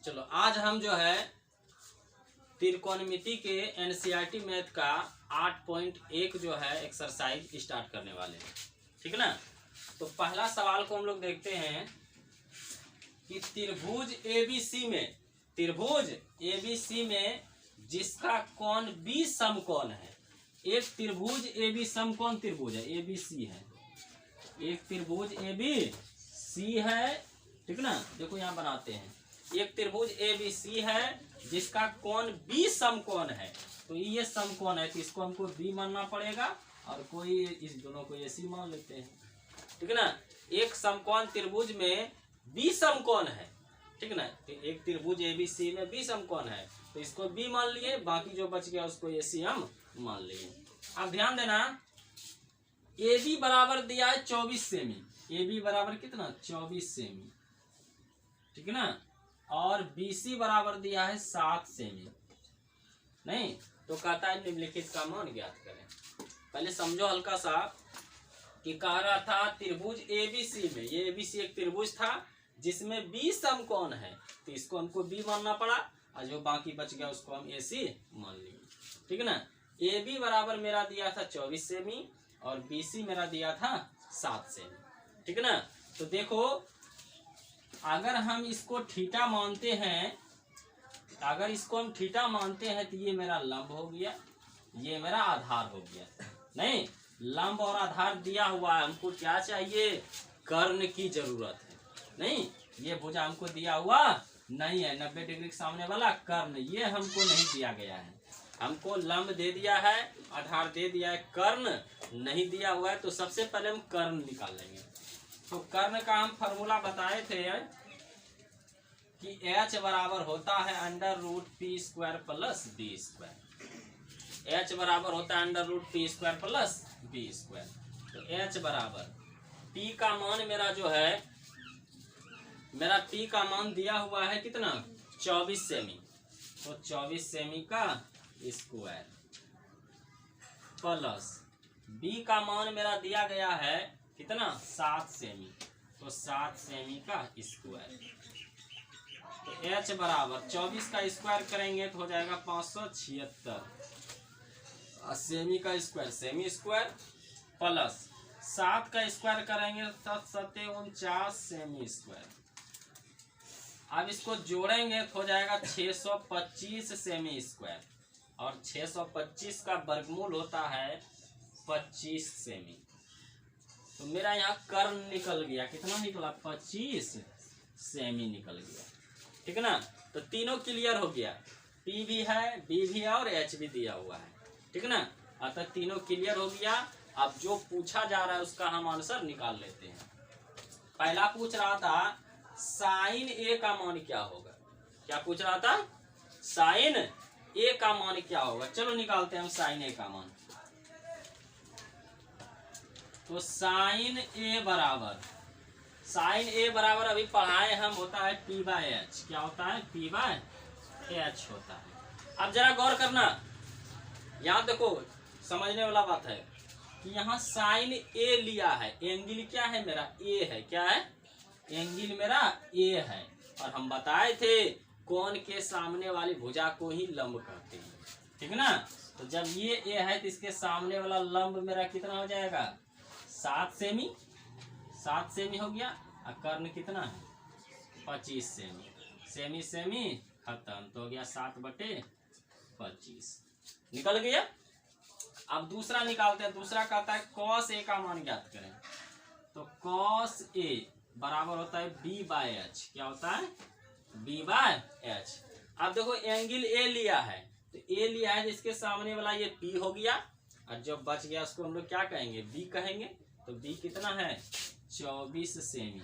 चलो आज हम जो है त्रिकोणमिति के एनसीईआरटी मैथ का 8.1 जो है एक्सरसाइज स्टार्ट करने वाले हैं। ठीक है ना। तो पहला सवाल को हम लोग देखते हैं कि त्रिभुज एबीसी में जिसका कोण बी समकोण है। एक त्रिभुज एबी समकोण त्रिभुज है, एबीसी है। एक त्रिभुज एबीसी है, ठीक ना। देखो यहाँ बनाते हैं, एक त्रिभुज एबीसी है जिसका कोण बी समकोण है। तो ये समकोण है तो इसको हमको बी मानना पड़ेगा और कोई इस दोनों को एसी मान लेते हैं, ठीक है ना। एक समकोण त्रिभुज में बी समकोण है, ठीक ना। तो एक त्रिभुज एबीसी में बी समकोण है तो इसको बी मान लिए, बाकी जो बच गया उसको एसी हम मान लिए। अब ध्यान देना, AB बराबर दिया है 24 सेमी। AB बराबर कितना 24 सेमी, ठीक है ना। और BC बराबर दिया है 7 सेमी। नहीं तो कहता है निम्नलिखित का मान ज्ञात करें। पहले समझो हल्का सा कि कह रहा था त्रिभुज ABC में, ये ABC एक त्रिभुज था जिसमें B समकोण है तो इसको हमको B मानना पड़ा और जो बाकी बच गया उसको हम AC मान लिए, ठीक है ना। AB बराबर मेरा दिया था 24 सेमी और BC मेरा दिया था 7 सेमी, ठीक है ना। तो देखो अगर हम इसको थीटा मानते हैं, अगर इसको हम थीटा मानते हैं तो ये मेरा लंब हो गया, ये मेरा आधार हो गया। नहीं, लंब और आधार दिया हुआ है, हमको क्या चाहिए, कर्ण की जरूरत है। नहीं, ये भुजा हमको दिया हुआ नहीं है, 90 डिग्री के सामने वाला कर्ण ये हमको नहीं दिया गया है। हमको लंब दे दिया है, आधार दे दिया है, कर्ण नहीं दिया हुआ है। तो सबसे पहले हम कर्ण निकाल लेंगे। तो कर्ण का हम फॉर्मूला बताए थे कि H बराबर होता है √p² प्लस b²। H बराबर होता है √p² प्लस b²। तो H बराबर P का मान मेरा जो है, मेरा P का मान दिया हुआ है कितना 24 सेमी। तो 24 सेमी का स्क्वायर प्लस B का मान मेरा दिया गया है कितना 7 सेमी। तो 7 सेमी का स्क्वायर। तो H बराबर 24 का स्क्वायर करेंगे तो हो जाएगा 576 सेमी का स्क्वायर, सेमी स्क्वायर प्लस 7 का स्क्वायर करेंगे तो 7 49 सेमी स्क्वायर। अब इसको जोड़ेंगे तो हो जाएगा 625 सेमी स्क्वायर और 625 का वर्गमूल होता है 25 सेमी। तो मेरा यहाँ कर्ण निकल गया, कितना निकला 25 सेमी निकल गया, ठीक है ना। तो तीनों क्लियर हो गया, P भी है, B भी है और H भी दिया हुआ है, ठीक है ना। अतः तीनों क्लियर हो गया। अब जो पूछा जा रहा है उसका हम आंसर निकाल लेते हैं। पहला पूछ रहा था साइन A का मान क्या होगा। क्या पूछ रहा था, साइन A का मान क्या होगा। चलो निकालते हैं हम साइन A का मान। तो साइन A बराबर अभी पढ़ाए हम होता है P/H। क्या होता है P/H होता है। अब जरा गौर करना, यहाँ देखो समझने वाला बात है कि यहाँ साइन A लिया है, एंगल क्या है मेरा A है। क्या है, एंगल मेरा A है। और हम बताए थे कोण के सामने वाली भुजा को ही लंब कहते हैं, ठीक है ना। तो जब ये A है तो इसके सामने वाला लंब मेरा कितना हो जाएगा 7 सेमी। 7 सेमी हो गया। और कर्ण कितना है 25 सेमी। सेमी सेमी खत्म, तो हो गया 7/25 निकल गया। अब दूसरा निकालते हैं। दूसरा कहता है cos A का मान ज्ञात करें। तो cos A बराबर होता है B/H। क्या होता है B/H। अब देखो एंगल A लिया है, तो A लिया है जिसके सामने वाला ये P हो गया और जो बच गया उसको हम लोग क्या कहेंगे B कहेंगे। तो B कितना है 24 सेमी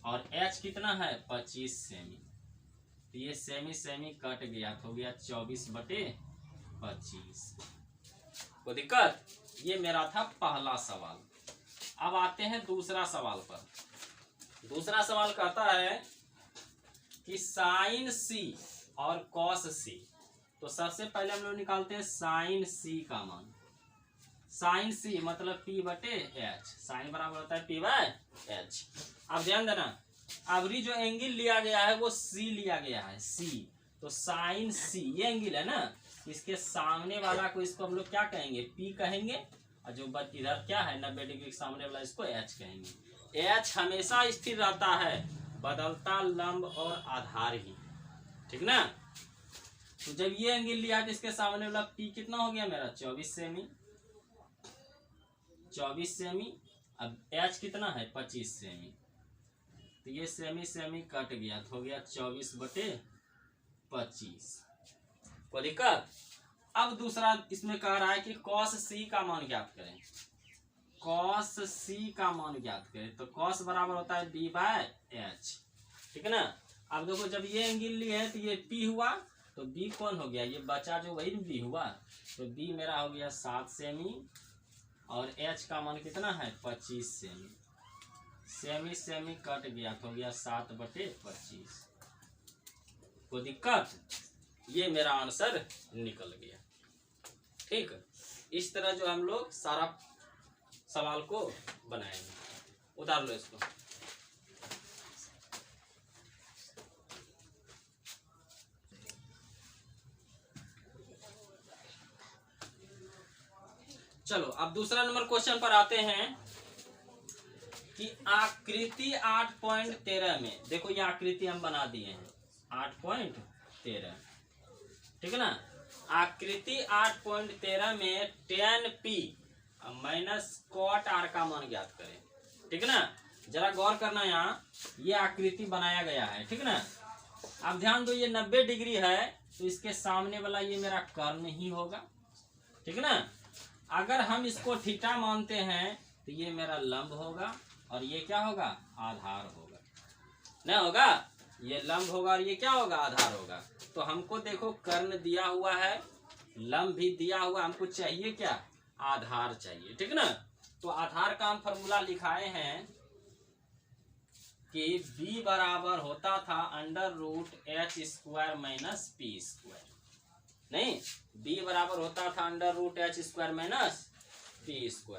और H कितना है 25 सेमी। तो ये सेमी सेमी कट गया तो हो गया 24/25। कोई दिक्कत। ये मेरा था पहला सवाल। अब आते हैं दूसरा सवाल पर। दूसरा सवाल कहता है कि साइन C और कॉस C। तो सबसे पहले हम लोग निकालते हैं साइन C का मान। साइन C मतलब P/H। साइन बराबर होता है P/H। अब ध्यान देना, अबरी जो एंगल लिया गया है वो सी लिया गया है, सी। तो साइन सी ये एंगल है ना, इसके सामने वाला को इसको हम लोग क्या कहेंगे, पी कहेंगे। और जो इधर क्या है 90 डिग्री के सामने वाला इसको एच कहेंगे। एच हमेशा स्थिर रहता है, बदलता लंब और आधार ही, ठीक ना। तो जब ये एंगल लिया तो इसके सामने वाला पी कितना हो गया मेरा 24 सेमी, 24 सेमी। अब एच कितना है 25 सेमी, तो ये सेमी सेमी कट गया तो हो गया 24/25। कोई दिक्कत। अब दूसरा इसमें कह रहा है कि कॉस सी का मान ज्ञात करें, कॉस सी का मान ज्ञात करें। तो कॉस बराबर होता है b/h, ठीक है ना। अब देखो जब ये एंगल ली है तो ये p हुआ, तो b कौन हो गया, ये बचा जो वही b हुआ। तो b मेरा हो गया 7 सेमी और h का मान कितना है 25 सेमी। सेमी सेमी कट गया तो हो गया 7/25। कोई दिक्कत। ये मेरा आंसर निकल गया। ठीक, इस तरह जो हम लोग सारा सवाल को बनाएंगे। उतार लो इसको। चलो अब दूसरा नंबर क्वेश्चन पर आते हैं कि आकृति 8.13 में, देखो ये आकृति हम बना दिए हैं 8.13, ठीक है ना। आकृति 8.13 में tan p minus cot r का मान ज्ञात करें, ठीक है ना। जरा गौर करना, यहाँ ये आकृति बनाया गया है, ठीक है ना। अब ध्यान दो, ये 90 डिग्री है तो इसके सामने वाला ये मेरा कर्ण ही होगा, ठीक है ना। अगर हम इसको थीटा मानते हैं तो ये मेरा लंब होगा और ये क्या होगा, आधार होगा, नहीं होगा, ये लंब होगा और ये क्या होगा, आधार होगा। तो हमको देखो कर्ण दिया हुआ है, लंब भी दिया हुआ, हमको चाहिए क्या, आधार चाहिए, ठीक है ना। तो आधार का हम फॉर्मूला लिखाए हैं कि b बराबर होता था √h² माइनस p², नहीं, b बराबर होता था √h² माइनस p²।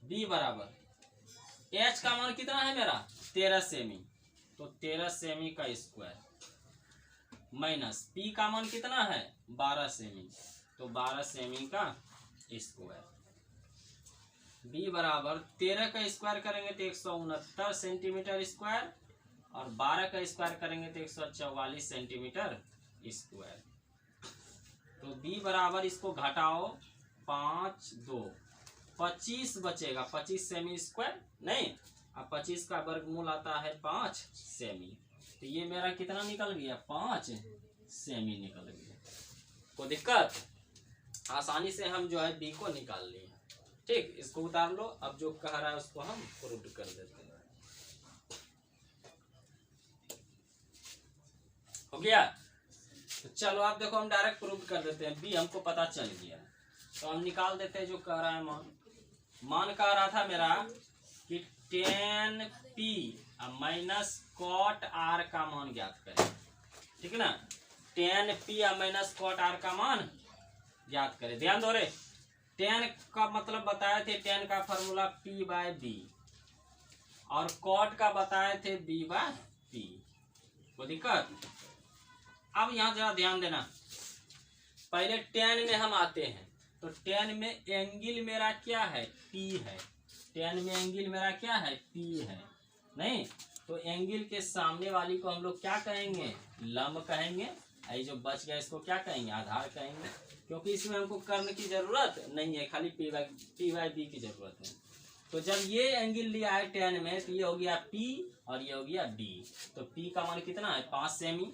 b बराबर h का मान कितना है मेरा 13 सेमी, तो 13 सेमी का स्क्वायर माइनस p का मान कितना है 12 सेमी, तो 12 सेमी का स्क्वायर। b बराबर 13 का स्क्वायर करेंगे तो 169 सेंटीमीटर स्क्वायर और 12 का स्क्वायर करेंगे तो 144 सेंटीमीटर स्क्वायर। तो b बराबर इसको घटाओ 5 2 25 बचेगा, 25 सेमी स्क्वायर, नहीं, अब 25 का वर्गमूल आता है 5 सेमी, तो ये मेरा कितना निकल गया 5 सेमी निकल गया। कोई दिक्कत। आसानी से हम जो है b को निकाल लिए, ठीक। इसको उतार लो। अब जो कह रहा है उसको हम प्रूव कर देते हैं। हो गया। तो चलो आप देखो हम डायरेक्ट प्रूव कर देते हैं, b हमको पता चल गया तो हम निकाल देते हैं जो कह रहा है मान कह रहा था मेरा कि tan p minus cot r का मान ज्ञात करें, ठीक है ना। tan p minus cot r का मान ज्ञात करें। ध्यान दो रे, tan का मतलब बताए थे, tan का फॉर्मूला p/b और cot का बताए थे b/p। कोई दिक्कत। अब यहाँ जरा ध्यान देना, पहले tan में हम आते हैं तो tan में एंगल मेरा क्या है p है, tan में एंगल मेरा क्या है p है, नहीं, तो एंगल के सामने वाली को हम लोग क्या कहेंगे, लंब कहेंगे। ये जो बच गया इसको क्या कहेंगे, आधार कहेंगे, क्योंकि इसमें हमको कर्ण की जरूरत नहीं है, खाली p/b की जरूरत है। तो जब ये एंगल लिया है tan में तो ये हो गया p और ये हो गया b। तो p का मान कितना है 5 सेमी,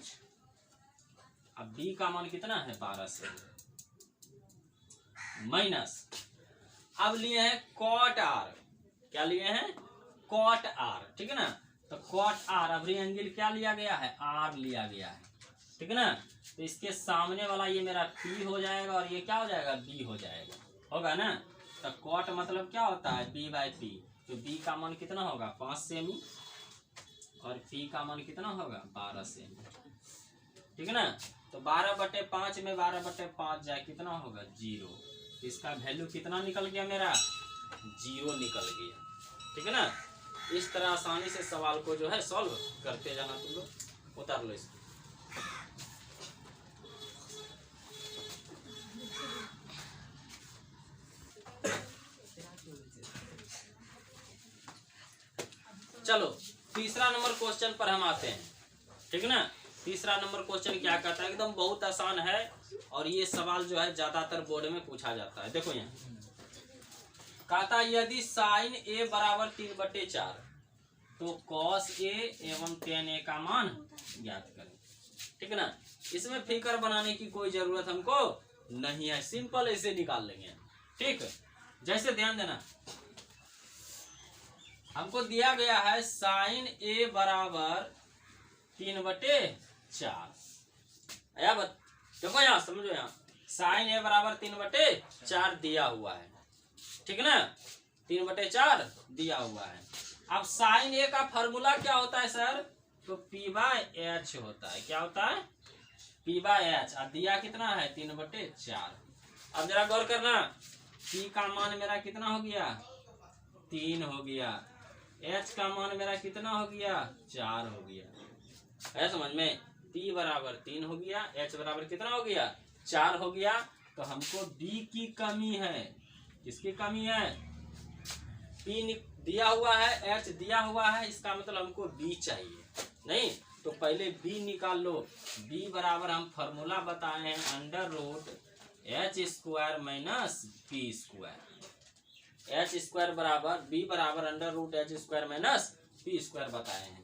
अब b का मान कितना है 12 सेमी माइनस, अब लिए हैं cot r, क्या लिए हैं cot r, ठीक है ना। तो cot r, अब एंगल क्या लिया गया है r लिया गया है, ठीक है ना। तो इसके सामने वाला ये मेरा p हो जाएगा और ये क्या हो जाएगा b हो जाएगा, होगा ना। तो cot मतलब क्या होता है b/p, तो b का मान कितना होगा 5 सेमी और p का मान कितना होगा 12 सेमी, ठीक है ना। तो 12/5 में 12/5 जाए कितना होगा 0, इसका वैल्यू कितना निकल गया मेरा 0 निकल गया, ठीक है ना। इस तरह आसानी से सवाल को जो है सॉल्व करते जाना तुम लोग। उतार लो इसको। चलो तीसरा नंबर क्वेश्चन पर हम आते हैं, ठीक ना। तीसरा नंबर क्वेश्चन क्या कहता है, एकदम बहुत आसान है और ये सवाल जो है ज्यादातर बोर्ड में पूछा जाता है। देखो यहाँ कहता है यदि साइन ए बराबर 3/4 तो कॉस ए एवं tan ए का मान ज्ञात करें, ठीक ना। इसमें फिगर बनाने की कोई जरूरत हमको नहीं है, सिंपल ऐसे निकाल लेंगे, ठीक। जैसे ध्यान देना, हमको दिया गया है साइन ए बराबर 3/4। देखो यहाँ समझो, यहाँ साइन ए बराबर 3/4 दिया हुआ है, ठीक ना। 3/4 दिया हुआ है। अब साइन ए का फॉर्मूला क्या होता है सर, तो P/H होता है। क्या होता है, P/H। अब दिया कितना है 3/4। अब जरा गौर करना, P का मान मेरा कितना हो गया 3 हो गया, H का मान मेरा कितना हो गया 4 हो गया, है समझ में। P बराबर 3 हो गया, H बराबर कितना हो गया 4 हो गया। तो हमको B की कमी है। किसकी कमी है, P दिया हुआ है, H दिया हुआ है, इसका मतलब हमको B चाहिए नहीं। तो पहले B निकाल लो। B बराबर हम फॉर्मूला बताए हैं √H² - P²। H² बराबर B बराबर √H² - P² बताए हैं।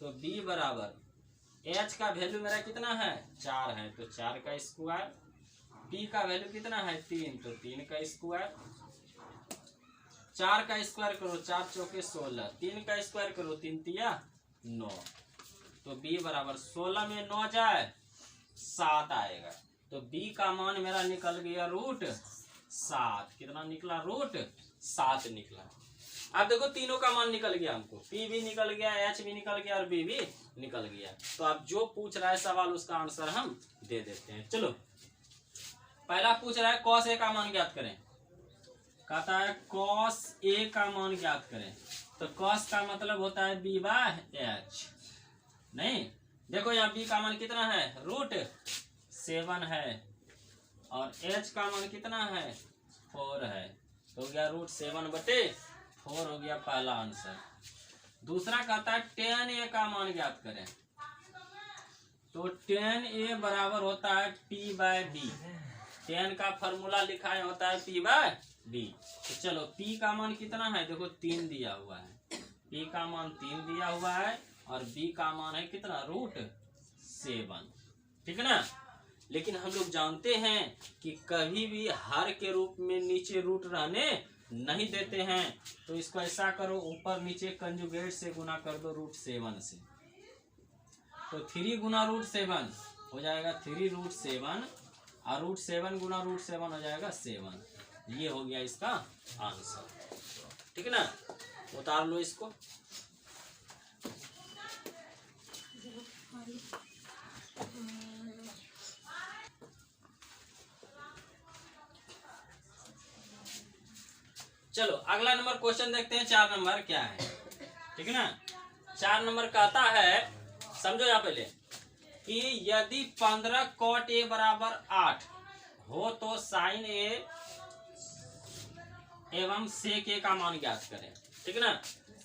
तो B बराबर H का वैल्यू मेरा कितना है 4 है, तो 4 का स्क्वायर। P का वैल्यू कितना है 3, तो 3 का स्क्वायर। 4 का स्क्वायर करो, 4 चौके 16, 3 का स्क्वायर करो, 3 तिया 9। तो B बराबर 16 में 9 जाए 7 आएगा। तो B का मान मेरा निकल गया √7। कितना निकला, √7 निकला। अब देखो तीनों का मान निकल गया हमको, P भी निकल गया, H भी निकल गया और B भी निकल गया। तो अब जो पूछ रहा है सवाल उसका आंसर हम दे देते हैं। चलो पहला पूछ रहा है कॉस ए का मान ज्ञात करें। कहता है कॉस ए का मान ज्ञात करें। तो कॉस का मतलब होता है B/H। नहीं, देखो यहाँ B का मान कितना है √7 है और H का मान कितना है 4 है। तो हो गया √7/4 हो गया पहला आंसर। दूसरा कहता है tan A का मान ज्ञात करें। तो tan A बराबर होता है P/B। tan का फॉर्मूला लिखा है होता है P/B। तो चलो P का मान कितना है, देखो 3 दिया हुआ है, P का मान 3 दिया हुआ है और B का मान है कितना √7, ठीक है ना। लेकिन हम लोग जानते हैं कि कभी भी हर के रूप में नीचे रूट रहने नहीं देते हैं। तो इसको ऐसा करो, ऊपर नीचे कंजुगेट से गुना कर दो √7 से। तो 3 गुना √7 हो जाएगा 3√7 और √7 गुना √7 हो जाएगा 7। ये हो गया इसका आंसर, ठीक है ना। उतार लो इसको। चलो अगला नंबर क्वेश्चन देखते हैं। 4 नंबर क्या है, ठीक है ना। 4 नंबर कहता है, समझो यहाँ पहले कि यदि 15 cot A बराबर 8 हो तो साइन A एवं sec A का मान ज्ञात करें, ठीक है ना।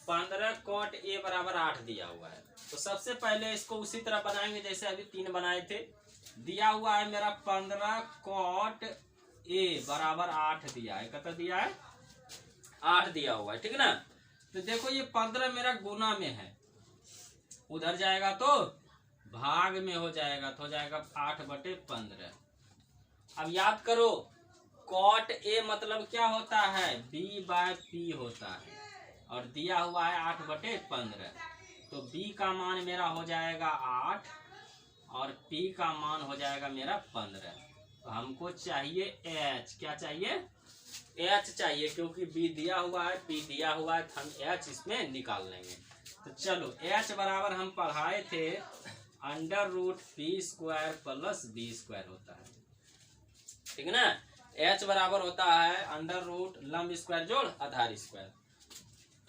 15 cot A बराबर 8 दिया हुआ है। तो सबसे पहले इसको उसी तरह बनाएंगे जैसे अभी 3 बनाए थे। दिया हुआ है मेरा 15 cot A बराबर 8 दिया है। कितना दिया है 8 दिया हुआ है, ठीक है ना। तो देखो ये 15 मेरा गुना में है, उधर जाएगा तो भाग में हो जाएगा, तो हो जाएगा 8/15। अब याद करो cot A मतलब क्या होता है B/P होता है और दिया हुआ है 8/15। तो B का मान मेरा हो जाएगा 8 और P का मान हो जाएगा मेरा 15। तो हमको चाहिए H। क्या चाहिए, H चाहिए, क्योंकि B दिया हुआ है, P दिया हुआ है, हम H इसमें निकाल लेंगे। तो चलो H बराबर हम पढ़ाए थे √P² + B² होता है, ठीक है ना। H बराबर होता है √लंब स्क्वायर जोड़ आधार स्क्वायर।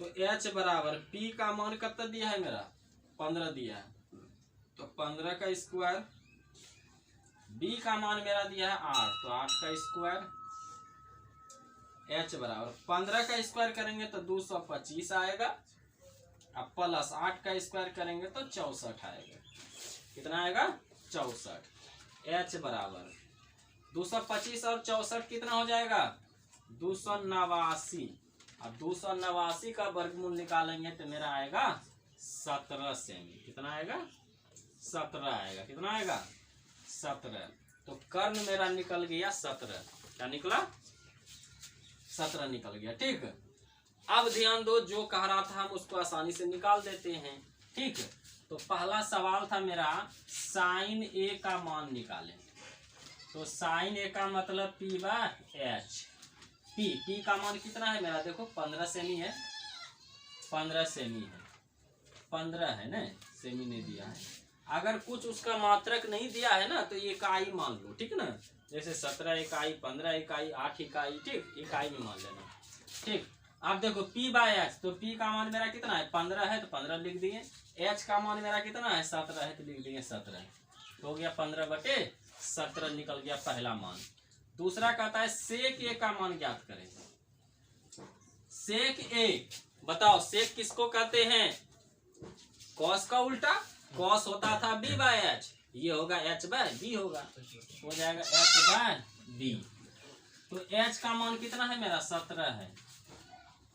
तो H बराबर P का मान कितना दिया है मेरा 15 दिया है, तो 15 का स्क्वायर, B का मान मेरा दिया है 8, तो 8 का स्क्वायर, H बराबर 15 का स्क्वायर करेंगे तो 225 आएगा, अब प्लस 8 का स्क्वायर करेंगे तो 64 आएगा। कितना आएगा 64। H बराबर 225 और 64 कितना हो जाएगा 289। अब 289 का वर्गमूल निकालेंगे तो मेरा आएगा 17 सेमी। कितना आएगा 17 आएगा। कितना आएगा 17। तो कर्ण मेरा निकल गया 17। क्या निकला 17 निकल गया। ठीक, अब ध्यान दो, जो कह रहा था हम उसको आसानी से निकाल देते हैं। ठीक, तो पहला सवाल था मेरा साइन ए का मान निकालें, तो साइन ए का मतलब P बाय H। P का मान कितना है मेरा, देखो 15 सेमी है, 15 सेमी है, 15 है ना, सेमी नहीं दिया है। अगर कुछ उसका मात्रक नहीं दिया है ना तो इकाई मान लो, ठीक ना, जैसे 17 इकाई, 15 इकाई, 8 इकाई, ठीक, इकाई में मान लेना। ठीक, अब देखो P बाय H, तो P का मान मेरा कितना है 15 है तो 15 लिख दिए, H का मान मेरा कितना है 17 है तो लिख दिए 17, तो हो गया 15/17 निकल गया पहला मान। दूसरा कहता है सेक ए का मान ज्ञात करें। सेक ए, बताओ सेक किसको कहते हैं, कॉस का उल्टा, कॉस होता था B बाय H, ये होगा H बाय B होगा, हो जाएगा H बाय B। तो H का मान कितना है मेरा 17 है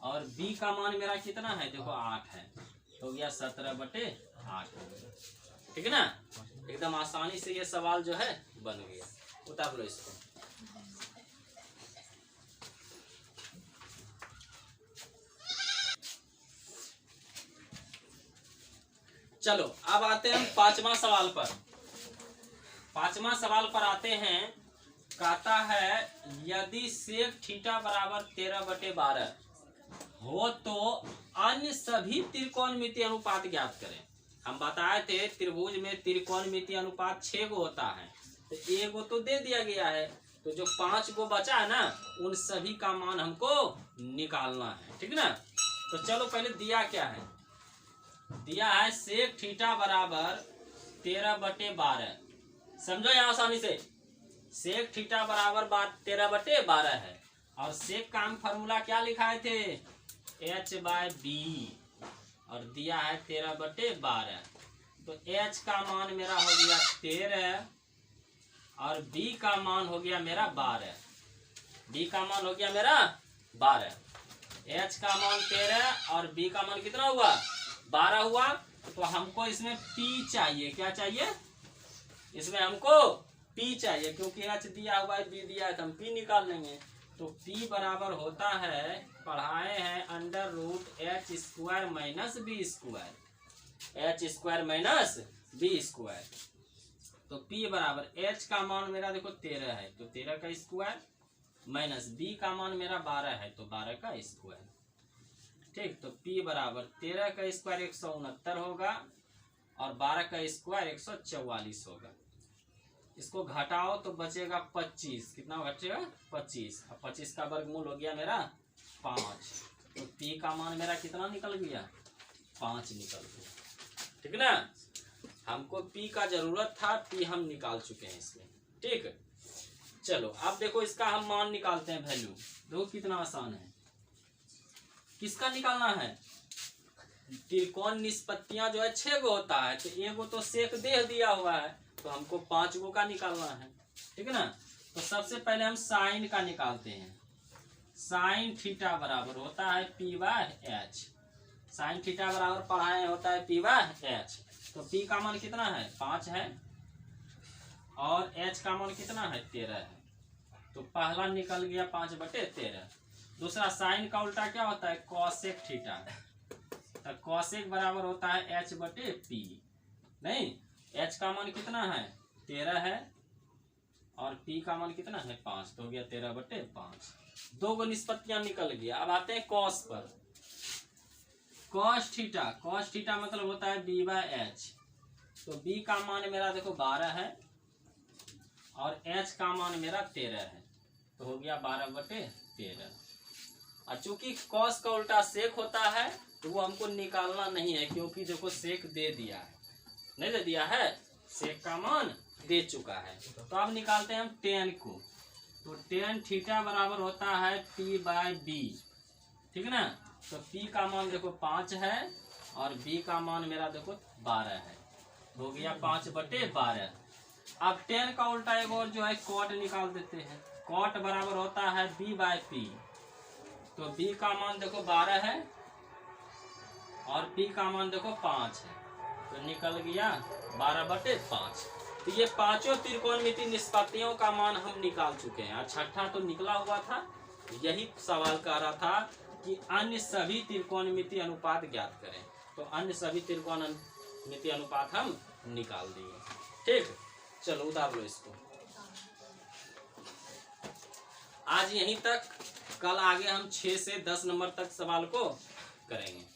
और B का मान मेरा कितना है देखो 8 है, तो हो गया 17/8 हो गया। ठीक है ना, एकदम आसानी से ये सवाल जो है बन गया। उतार लो इसको। चलो अब आते हैं हम पांचवा सवाल पर। पांचवा सवाल पर आते हैं, कहता है यदि सेक थीटा बराबर 13/12 हो तो अन्य सभी त्रिकोणमितीय अनुपात ज्ञात करें। हम बताए थे त्रिभुज में त्रिकोणमितीय अनुपात 6 गो होता है, तो 1 गो तो दे दिया गया है, तो जो 5 गो बचा है ना उन सभी का मान हमको निकालना है। ठीक ना, तो चलो पहले दिया क्या है, दिया है सेक थीटा बराबर 13/12। समझो यहाँ आसानी से, सेक थीटा बराबर 13/12 है और सेक का हम फॉर्मूला क्या लिखाए थे H बाय B और दिया है 13/12, तो H का मान मेरा हो गया 13 और B का मान हो गया मेरा 12। B का मान हो गया मेरा 12, H का मान 13 और B का मान कितना हुआ 12 हुआ। तो हमको इसमें P चाहिए, क्या चाहिए इसमें हमको P चाहिए, क्योंकि H दिया हुआ है B दिया है तो हम P निकाल लेंगे। तो P बराबर होता है, पढ़ाए हैं √H² minus B², H² minus B²। तो P बराबर H का मान मेरा देखो 13 है तो 13 का स्क्वायर माइनस B का मान मेरा 12 है तो 12 का स्क्वायर। ठीक, तो P बराबर 13 का स्क्वायर 169 होगा और 12 का स्क्वायर 144 होगा। इसको घटाओ तो बचेगा 25, कितना बचेगा 25, अब 25 का वर्गमूल हो गया मेरा 5, तो P का मान मेरा कितना निकल गया 5 निकल गया। ठीक ना, हमको P का जरूरत था, P हम निकाल चुके हैं इसमें। ठीक, चलो अब देखो इसका हम मान निकालते हैं, वैल्यू देखो कितना आसान है। किसका निकालना है, त्रिकोण निष्पत्तियां जो है 6 गो होता है, तो 1 गो तो सेक दे दिया हुआ है तो हमको 5 गो का निकालना है। ठीक है ना, तो सबसे पहले हम साइन का निकालते हैं। साइन थीटा बराबर होता है P by H, sine theta बराबर पढ़ाए होता है P बाय H। तो P का मान कितना है 5 है और H का मान कितना है 13 है, तो पहला निकल गया 5/13। दूसरा साइन का उल्टा क्या होता है कॉसेक थीटा, तो कॉसेक बराबर होता है H/P। नहीं, H का मान कितना है 13 है और P का मान कितना है 5, तो हो गया 13/5। 2 गो निष्पत्तियां निकल गया। अब आते हैं कॉस पर। कॉस थीटा, कॉस थीटा मतलब होता है B बाय H, तो B का मान मेरा देखो 12 है और H का मान मेरा 13 है, तो हो गया 12/13। और चूंकि कॉस का उल्टा सेक होता है तो वो हमको निकालना नहीं है, क्योंकि देखो सेक दे दिया है, नहीं दे दिया है, सेक का मान दे चुका है। तो अब निकालते हैं हम टेन को। तो टेन थीटा बराबर होता है P बाय बी, ठीक ना। तो P का मान देखो 5 है और B का मान मेरा देखो 12 है, हो गया 5/12। अब टेन का उल्टा एक और जो है कॉट निकाल देते हैं। कॉट बराबर होता है B बाय P। तो B का मान देखो 12 है और P का मान देखो 5 है, तो निकल गया 12/5। तो ये पांचों त्रिकोणमिति निष्पत्तियों का मान हम निकाल चुके हैं। और छठा तो निकला हुआ था, यही सवाल कह रहा था कि अन्य सभी त्रिकोणमिति अनुपात ज्ञात करें। तो अन्य सभी त्रिकोणमिति अनुपात हम निकाल दिए। ठीक, चलो उतार लो इसको। आज यहीं तक, कल आगे हम 6 से 10 नंबर तक सवाल को करेंगे।